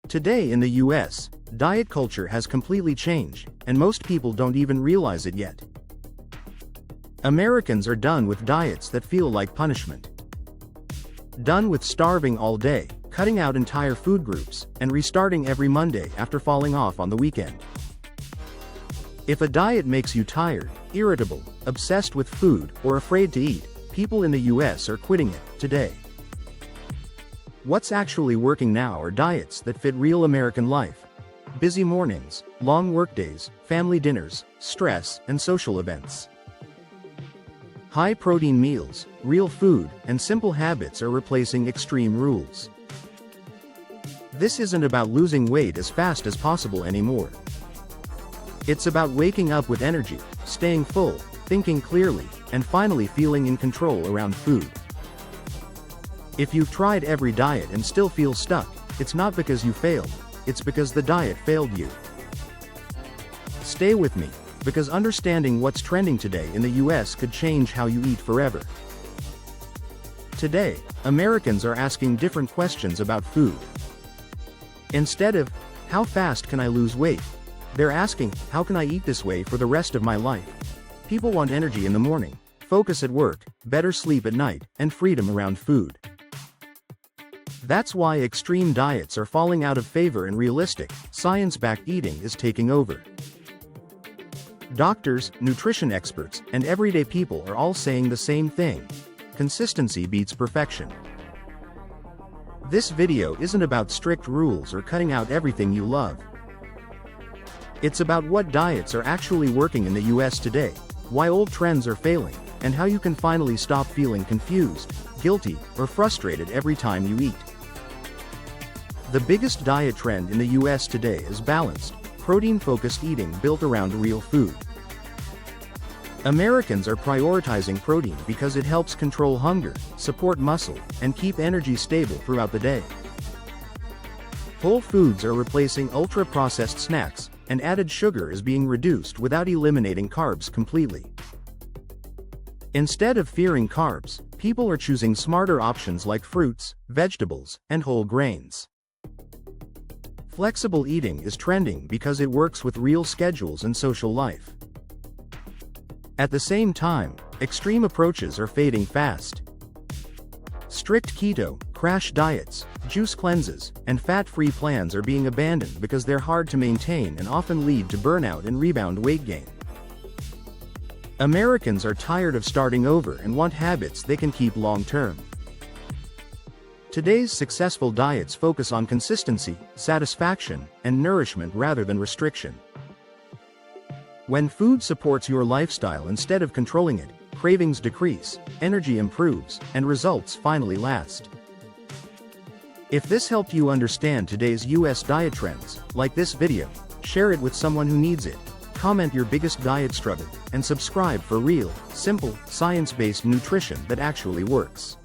Today in the US, diet culture has completely changed, and most people don't even realize it yet. Americans are done with diets that feel like punishment. Done with starving all day, cutting out entire food groups, and restarting every Monday after falling off on the weekend. If a diet makes you tired, irritable, obsessed with food, or afraid to eat, people in the US are quitting it today. What's actually working now are diets that fit real American life. Busy mornings, long workdays, family dinners, stress, and social events. High-protein meals, real food, and simple habits are replacing extreme rules. This isn't about losing weight as fast as possible anymore. It's about waking up with energy, staying full, thinking clearly, and finally feeling in control around food. If you've tried every diet and still feel stuck, it's not because you failed, it's because the diet failed you. Stay with me, because understanding what's trending today in the US could change how you eat forever. Today, Americans are asking different questions about food. Instead of, how fast can I lose weight? They're asking, how can I eat this way for the rest of my life? People want energy in the morning, focus at work, better sleep at night, and freedom around food. That's why extreme diets are falling out of favor and realistic, science-backed eating is taking over. Doctors, nutrition experts, and everyday people are all saying the same thing. Consistency beats perfection. This video isn't about strict rules or cutting out everything you love. It's about what diets are actually working in the US today, why old trends are failing, and how you can finally stop feeling confused, guilty, or frustrated every time you eat. The biggest diet trend in the US today is balanced, protein-focused eating built around real food. Americans are prioritizing protein because it helps control hunger, support muscle, and keep energy stable throughout the day. Whole foods are replacing ultra-processed snacks, and added sugar is being reduced without eliminating carbs completely. Instead of fearing carbs, people are choosing smarter options like fruits, vegetables, and whole grains. Flexible eating is trending because it works with real schedules and social life. At the same time, extreme approaches are fading fast. Strict keto, crash diets, juice cleanses, and fat-free plans are being abandoned because they're hard to maintain and often lead to burnout and rebound weight gain. Americans are tired of starting over and want habits they can keep long-term. Today's successful diets focus on consistency, satisfaction, and nourishment rather than restriction. When food supports your lifestyle instead of controlling it, cravings decrease, energy improves, and results finally last. If this helped you understand today's US diet trends, like this video, share it with someone who needs it, comment your biggest diet struggle, and subscribe for real, simple, science-based nutrition that actually works.